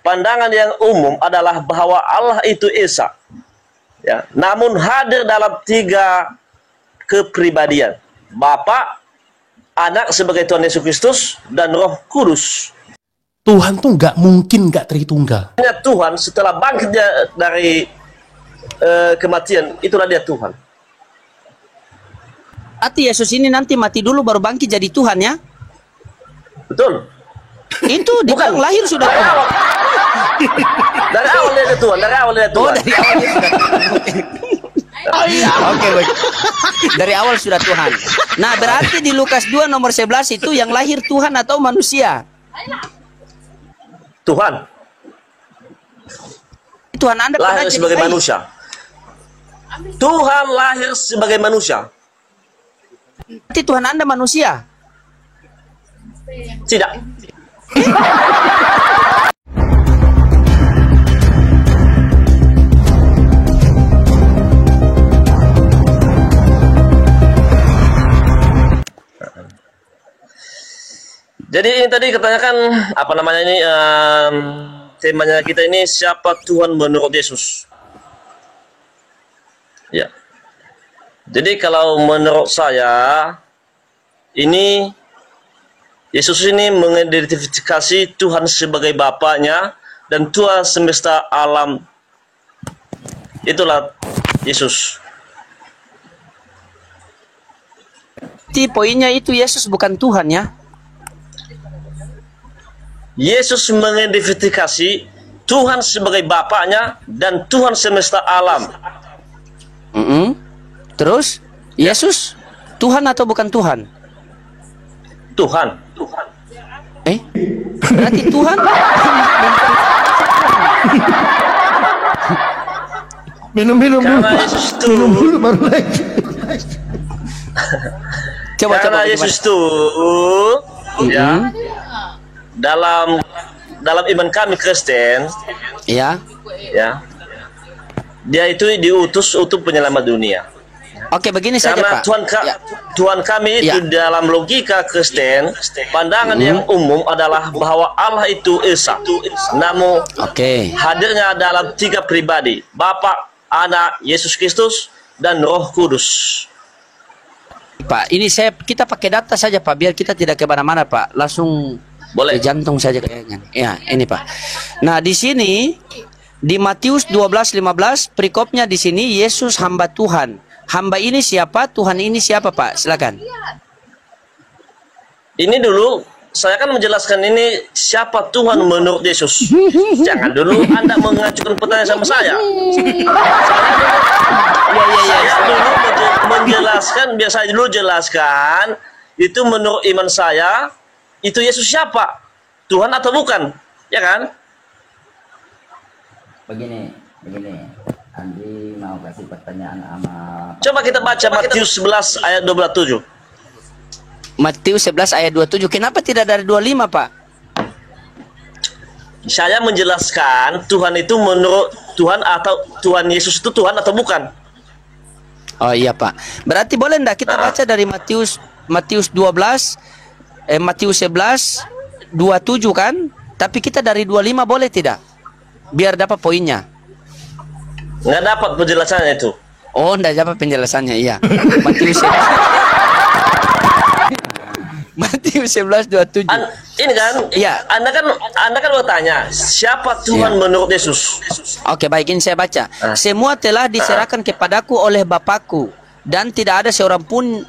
pandangan yang umum adalah bahwa Allah itu Esa. Ya, namun hadir dalam 3 kepribadian. Bapa, Anak sebagai Tuhan Yesus Kristus, dan Roh Kudus. Tuhan tuh nggak mungkin nggak tritunggal. Tuhan setelah bangkit dari kematian, itulah dia Tuhan. Arti Yesus ini nanti mati dulu baru bangkit jadi Tuhan ya? Betul. Itu bukan lahir sudah dari awal. Dari awal dia Tuhan, dari awal dia Tuhan. Oh, dari awal dia sudah Oke, baik. Dari awal sudah Tuhan. Nah, berarti di Lukas 2 nomor 11 itu yang lahir Tuhan atau manusia? Tuhan. Tuhan Anda lahir sebagai manusia. Tuhan lahir sebagai manusia. Berarti Tuhan Anda manusia? Tidak. Jadi ini tadi ketanyakan apa namanya ini temanya kita ini, siapa Tuhan menurut Yesus? Ya. Jadi kalau menurut saya ini Yesus ini mengidentifikasi Tuhan sebagai Bapaknya dan Tuhan semesta alam. Itulah Yesus. Jadi poinnya itu Yesus bukan Tuhan ya? Yesus mengidentifikasi Tuhan sebagai Bapaknya dan Tuhan semesta alam. Terus Yesus Tuhan atau bukan Tuhan? Tuhan. Berarti Tuhan? Minum dulu. Minum dulu baru naik. Karena Yesus itu ya, dalam iman kami Kristen, ya, dia itu diutus untuk penyelamat dunia. Oke, begini saja Karena Pak. Tuhan kami itu dalam logika Kristen, pandangan yang umum adalah bahwa Allah itu Esa. Namun hadirnya dalam 3 pribadi, Bapa, Anak, Yesus Kristus, dan Roh Kudus. Pak, ini kita pakai data saja Pak, biar kita tidak kemana-mana Pak, langsung boleh ke jantung saja kayaknya. Ya, ini Pak. Nah, di sini di Matius 12:15 perikopnya di sini Yesus hamba Tuhan. Hamba ini siapa? Tuhan ini siapa Pak? Silakan. Ini dulu saya kan menjelaskan ini siapa Tuhan menurut Yesus. Jangan dulu Anda mengajukan pertanyaan sama saya. Saya dulu menjelaskan, biar saya dulu jelaskan itu menurut iman saya itu Yesus siapa? Tuhan atau bukan? Ya kan? Begini. Andi mau kasih pertanyaan sama... Coba kita baca Matius 11 ayat 27. Matius 11 ayat 27. Kenapa tidak dari 25, Pak? Saya menjelaskan Tuhan itu menurut Tuhan atau Tuhan Yesus itu Tuhan atau bukan. Oh iya, Pak. Berarti boleh enggak kita baca dari Matius 11 27 kan? Tapi kita dari 25 boleh tidak? Biar dapat poinnya. Nggak dapat penjelasannya itu. Oh, nggak dapat penjelasannya, iya. Matius 11:27. Ini kan, iya. Anda kan bertanya, siapa Tuhan menurut Yesus? Oke, baik, ini saya baca. Semua telah diserahkan kepadaku oleh Bapakku, dan tidak ada seorang pun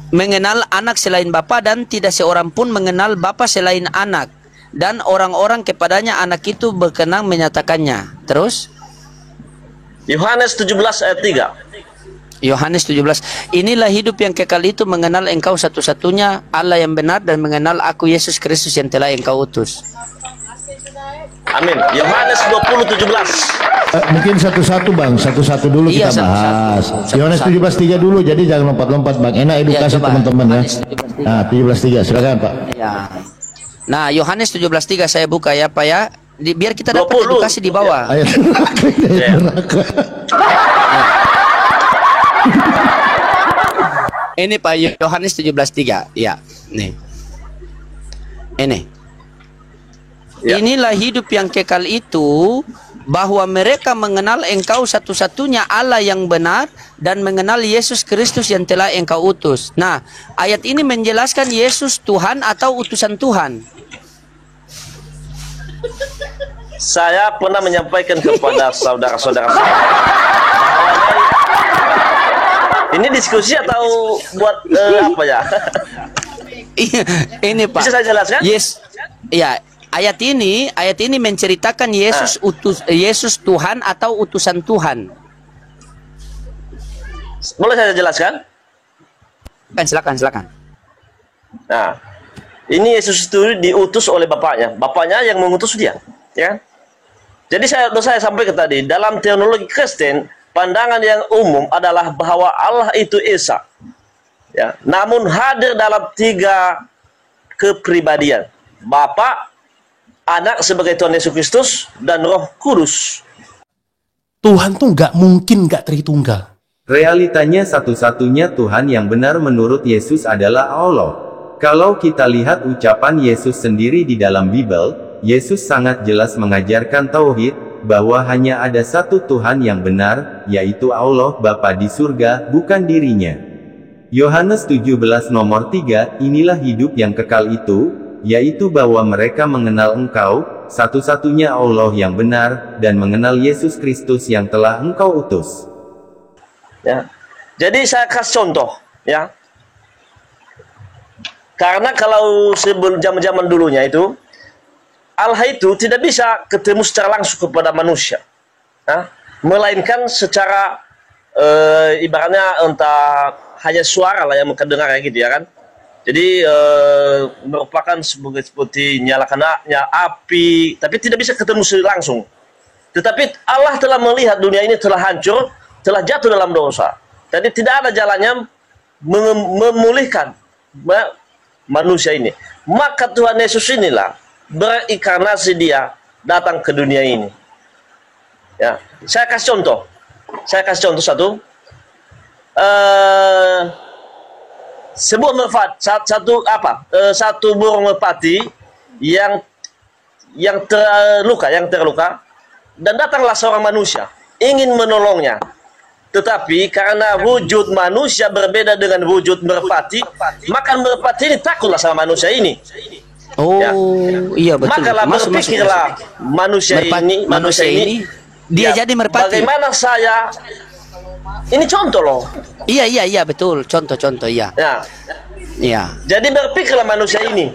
mengenal anak selain Bapa, dan tidak seorang pun mengenal Bapa selain anak, dan orang-orang kepadanya anak itu berkenan menyatakannya. Terus Yohanes 17 ayat 3. Yohanes 17. Inilah hidup yang kekal, itu mengenal engkau satu-satunya Allah yang benar, dan mengenal aku Yesus Kristus yang telah engkau utus. Amin. Yohanes 20:17. Mungkin satu-satu Bang, satu-satu dulu kita bahas. Yohanes 17:3 dulu, jadi jangan lompat-lompat Bang. Enak edukasi teman-teman ya. Nah, 17:3 silakan Pak. Ya. Nah, Yohanes 17:3 saya buka ya Pak ya. Biar kita dapat edukasi di bawah. Ayat neraka. Ini Pak, Yohanes 17:3. Ya, nih. Ini. inilah hidup yang kekal itu, bahwa mereka mengenal engkau satu-satunya Allah yang benar dan mengenal Yesus Kristus yang telah engkau utus. Nah, ayat ini menjelaskan Yesus Tuhan atau utusan Tuhan. Saya pernah menyampaikan kepada saudara-saudara saya. Ini diskusi atau buat apa ya? Ini Pak. Bisa saya jelaskan? Yes. Ya, ayat ini menceritakan Yesus Yesus Tuhan atau utusan Tuhan. Boleh saya jelaskan? Silakan. Nah, ini Yesus itu diutus oleh Bapaknya. Bapaknya yang mengutus dia, ya. Jadi saya sampaikan tadi, dalam teologi Kristen, pandangan yang umum adalah bahwa Allah itu Esa. Ya, namun hadir dalam 3 kepribadian. Bapa, Anak sebagai Tuhan Yesus Kristus, dan Roh Kudus. Tuhan tuh nggak mungkin nggak tritunggal. Realitanya satu-satunya Tuhan yang benar menurut Yesus adalah Allah. Kalau kita lihat ucapan Yesus sendiri di dalam Bible, Yesus sangat jelas mengajarkan tauhid, bahwa hanya ada satu Tuhan yang benar, yaitu Allah Bapa di surga, bukan dirinya. Yohanes 17 nomor 3, inilah hidup yang kekal itu, yaitu bahwa mereka mengenal Engkau, satu-satunya Allah yang benar, dan mengenal Yesus Kristus yang telah Engkau utus. Ya. Jadi saya kasih contoh, ya. Karena kalau sebelum zaman-zaman dulunya itu, Allah itu tidak bisa ketemu secara langsung kepada manusia, melainkan secara ibaratnya entah hanya suara lah yang mendengar kayak gitu ya kan. Jadi merupakan seperti nyalakannya api, tapi tidak bisa ketemu langsung. Tetapi Allah telah melihat dunia ini telah hancur, telah jatuh dalam dosa. Jadi tidak ada jalannya memulihkan manusia ini. Maka Tuhan Yesus inilah berinkarnasi, dia datang ke dunia ini. Ya, saya kasih contoh satu. Sebuah merpati, satu burung merpati yang terluka, dan datanglah seorang manusia ingin menolongnya. Tetapi karena wujud manusia berbeda dengan wujud merpati, maka merpati ini takutlah sama manusia ini. Oh, ya. Iya betul. Maka berpikirlah manusia ini dia ya, jadi merpati. Bagaimana saya? Ini contoh loh. Iya betul. Contoh ya. Iya. Jadi berpikirlah manusia ini,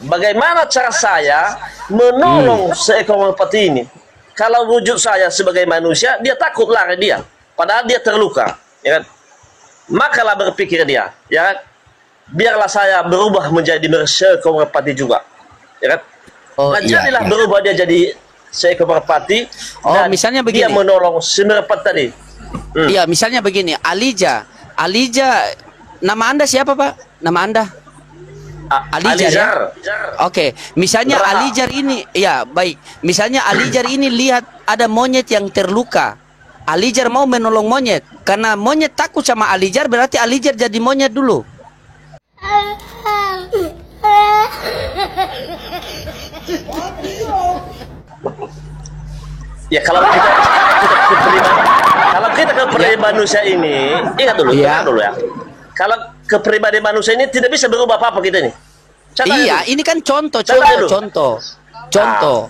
bagaimana cara saya menolong seekor merpati ini? Kalau wujud saya sebagai manusia, dia takut lari dia, padahal dia terluka. Ya kan? Makalah berpikir dia, ya kan? Biarlah saya berubah menjadi seekor merpati juga, ya kan? Jadilah berubah dia jadi seekor merpati. Dan misalnya begini, dia menolong si merpati tadi. Iya, misalnya begini, Alija, nama Anda siapa Pak? Nama Anda? Alijar. Ya? Oke, misalnya Alijar ini, ya baik. Misalnya Alijar ini lihat ada monyet yang terluka. Alijar mau menolong monyet, karena monyet takut sama Alijar, berarti Alijar jadi monyet dulu. Ya kalau kita kepribadian manusia ini, ingat dulu, ya. Kalau kepribadian manusia ini tidak bisa berubah apa-apa kita ini. Iya, ini kan contoh.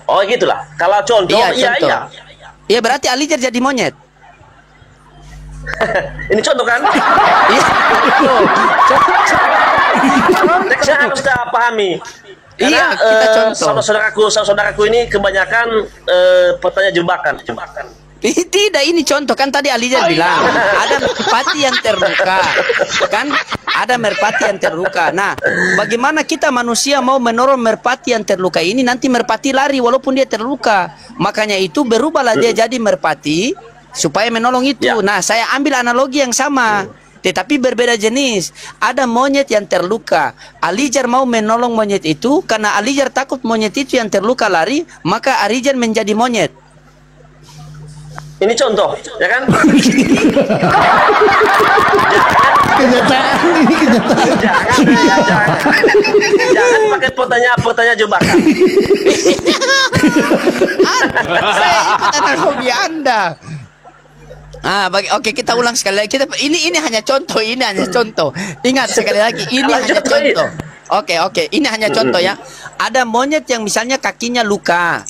Oh gitulah. Kalau contoh, iya. Iya berarti Alijar jadi monyet. Ini contoh kan? Iya. Saya harus pahami. Karena, kita contoh. Saudaraku ini kebanyakan pertanyaan jebakan. Tidak, ini contoh kan tadi Alijar bilang ada merpati yang terluka, kan? Ada merpati yang terluka. Nah, bagaimana kita manusia mau menolong merpati yang terluka ini? Nanti merpati lari walaupun dia terluka. Makanya itu berubahlah dia jadi merpati supaya menolong itu. Ya. Nah, saya ambil analogi yang sama, tetapi berbeda jenis. Ada monyet yang terluka. Alijar mau menolong monyet itu karena Alijar takut monyet itu yang terluka lari, maka Alijar menjadi monyet. Ini contoh, ya kan? Kenyataan ini kenyataan. Jangan pakai pertanyaan jebakan. Saya ikutan hobi Anda. Oke, kita ulang sekali lagi. Ini hanya contoh, ini hanya contoh. Ingat sekali lagi, ini hanya contoh. Oke, ini hanya contoh ya. Ada monyet yang misalnya kakinya luka.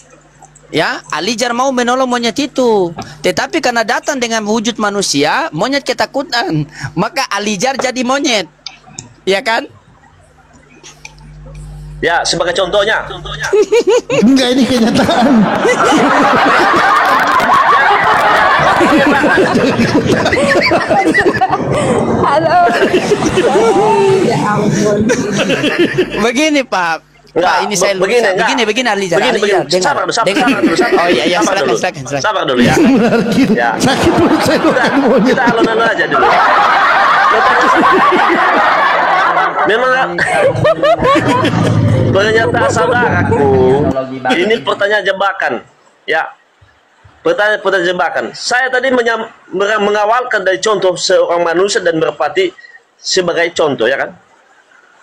Ya, Alijar mau menolong monyet itu. Tetapi karena datang dengan wujud manusia, monyet ketakutan. Maka Alijar jadi monyet. Ya kan? Ya, sebagai contohnya. Enggak, ini kenyataan. Halo. Ya ampun. Begini Pak. Enggak, Pak, ini saya begini Alijar. Begini. Sabar dulu. Oh iya, silakan. Sabar dulu ya. Ya. Sakit perut saya doakan monyet. Kita alon-alon aja dulu. Memang pernyataan saudaraku ini pertanyaan jebakan. Ya. Pertanyaan jebakan. Saya tadi mengawalkan dari contoh seorang manusia dan merpati sebagai contoh, ya kan?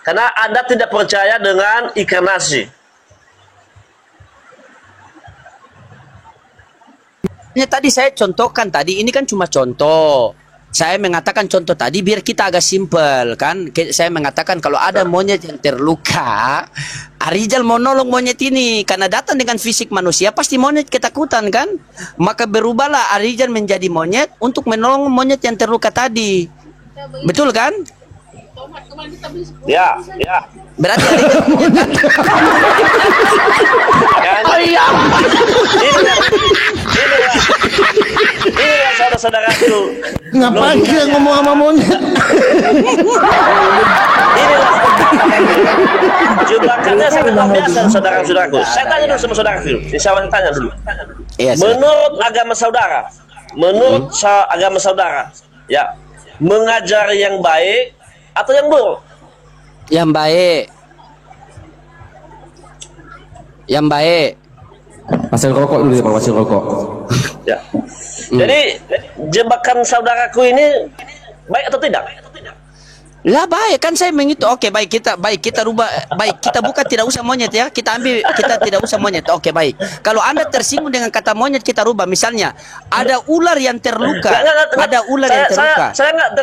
Karena Anda tidak percaya dengan inkarnasi. Ya, tadi saya contohkan tadi, ini kan cuma contoh. Saya mengatakan contoh tadi biar kita agak simpel kan. Saya mengatakan kalau ada monyet yang terluka, Arijal mau nolong monyet ini karena datang dengan fisik manusia, pasti monyet ketakutan kan. Maka berubahlah Arijal menjadi monyet untuk menolong monyet yang terluka tadi. Betul kan? Ya. Berarti Arijal monyet kan? Inilah saudara-saudaraku. Ngapain dia ngomong sama monyet? Inilah jebakannya sangat luar biasa, saudara-saudaraku. Saya tanya dulu sama saudaraku. Saya tanya dulu. Menurut agama saudara, ya, mengajar yang baik atau yang buruk? Yang baik. Yang baik. Pasal rokok dulu ya Pak, pasal rokok. Ya. Jadi jebakan saudaraku ini baik atau tidak? Lah baik kan saya mengitu. Oke, baik kita rubah, baik kita buka tidak usah monyet ya. Kita tidak usah monyet. Oke, baik. Kalau Anda tersinggung dengan kata monyet kita rubah. Misalnya ada ular yang terluka. Ada ular yang terluka. Saya nggak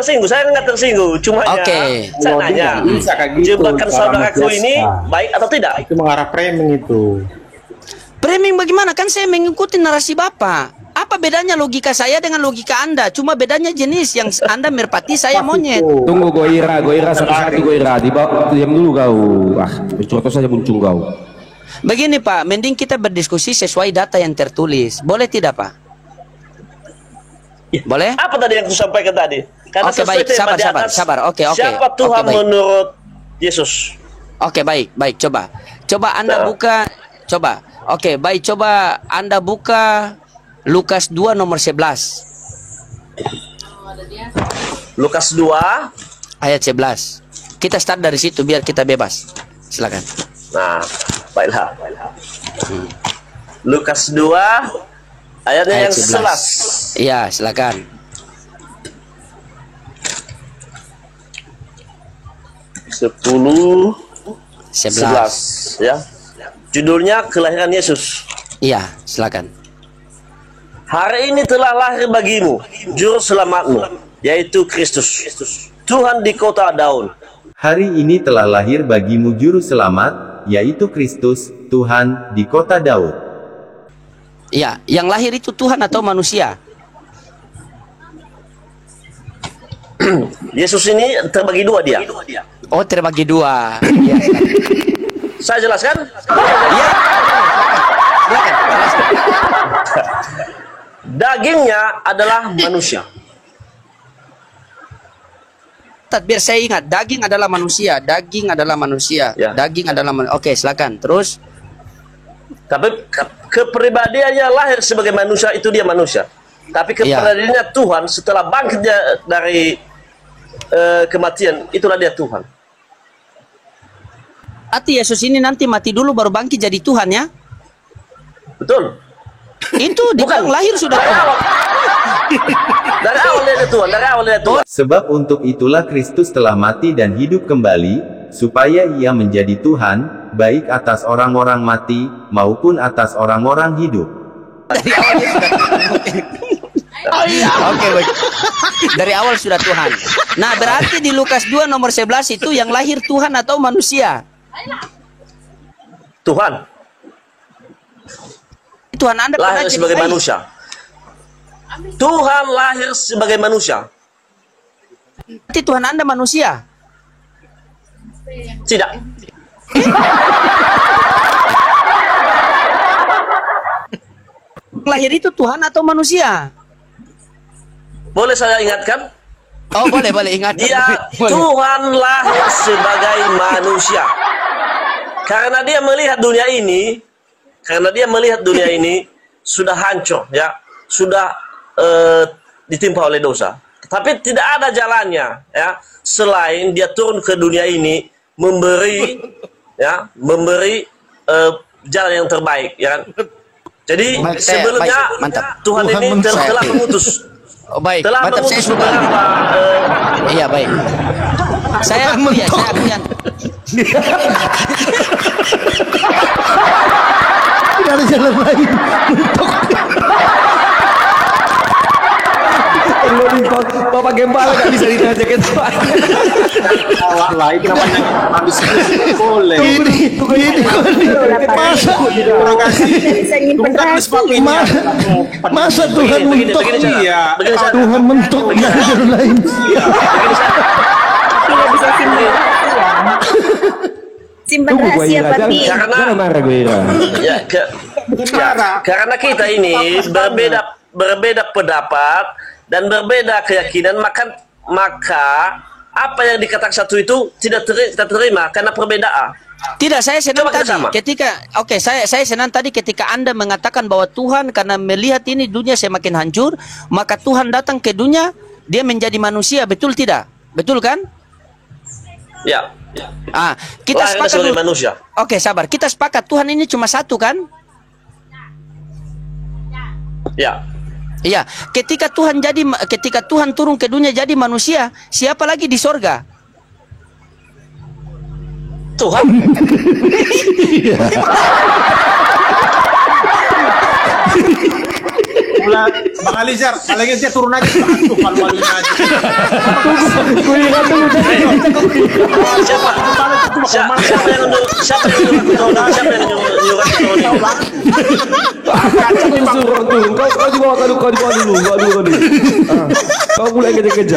tersinggung. Cuma saya nanya, jebakan saudaraku ini baik atau tidak? Itu mengarah framing itu. Framing bagaimana? Kan saya mengikuti narasi Bapak. Apa bedanya logika saya dengan logika Anda? Cuma bedanya jenis, yang Anda merpati, saya monyet. Tunggu Goira satu-satu Goira. Diam dulu kau. Contoh saja muncul kau. Begini Pak, mending kita berdiskusi sesuai data yang tertulis. Boleh tidak Pak? Boleh? Apa tadi yang saya sampaikan tadi? Oke, baik, sabar. Oke. Siapa Tuhan menurut Yesus? Oke, baik. Coba Anda buka. Coba. Oke, baik. Coba Anda buka Lukas 2 nomor 11. Lukas 2 ayat 11. Kita start dari situ biar kita bebas. Silakan. Nah, baiklah. Lukas 2 ayatnya yang 11. Iya, silakan. 11 ya. Judulnya Kelahiran Yesus. Iya, silakan. Hari ini telah lahir bagimu juru selamatmu, yaitu Kristus, Tuhan di kota Daud. Hari ini telah lahir bagimu juru selamat, yaitu Kristus, Tuhan di kota Daud. Iya, yang lahir itu Tuhan atau manusia? Yesus ini terbagi dua dia. Oh, terbagi dua. Ya, saya jelaskan? Iya. Dagingnya adalah manusia. Biar saya ingat, daging adalah manusia. Ya. Daging adalah manusia. Oke, silakan. Terus? Tapi kepribadiannya lahir sebagai manusia, itu dia manusia. Tapi kepribadiannya Tuhan setelah bangkit dari kematian, itulah dia Tuhan. Arti Yesus ini nanti mati dulu baru bangkit jadi Tuhan ya? Betul. Itu bukan lahir sudah Tuhan. Dari awal dia ada Tuhan, dari awal dia ada Tuhan. Sebab untuk itulah Kristus telah mati dan hidup kembali, supaya ia menjadi Tuhan, baik atas orang-orang mati, maupun atas orang-orang hidup. Dari awal dia sudah Oke, baik. Dari awal sudah Tuhan. Nah, berarti di Lukas 2 nomor 11 itu yang lahir Tuhan atau manusia? Tuhan. Tuhan Anda Lahir sebagai manusia. Tuhan lahir sebagai manusia. Berarti Tuhan Anda manusia? Tidak. Lahir itu Tuhan atau manusia? Boleh saya ingatkan? Oh, boleh ingat. Dia Tuhan lahir sebagai manusia. Karena dia melihat dunia ini, sudah hancur, ya, sudah ditimpa oleh dosa. Tapi tidak ada jalannya, ya, selain dia turun ke dunia ini memberi jalan yang terbaik, ya kan? Jadi sebelumnya Tuhan ini telah mengutus. Oh, baik. Telah Mantap, saya suka. Iya, baik. Saya akui. Tidak ada jalan lain. Bapak Gembala nggak bisa ditanya gitu. Lain kenapa habis boleh. Ini masa Tuhan mentok? Tuhan mentok nggak ada jalan lain. Tidak bisa simpan rahasia pati. Karena kita ini berbeda pendapat dan berbeda keyakinan, maka apa yang dikatakan satu itu tidak kita terima karena perbedaan. Tidak, saya senang tadi saya senang tadi ketika Anda mengatakan bahwa Tuhan karena melihat ini dunia semakin hancur, maka Tuhan datang ke dunia, dia menjadi manusia, betul tidak? Betul kan? Ya. Kita sepakat sebagai manusia. Oke, sabar. Kita sepakat Tuhan ini cuma satu kan? Ya. Iya, ketika Tuhan turun ke dunia jadi manusia, siapa lagi di sorga? Tuhan. Bang Alizar, palingnya dia turun aja. Malu-maluin aja. Siapa yang Kau dibawa dulu. Kau mulai kejar-kejar.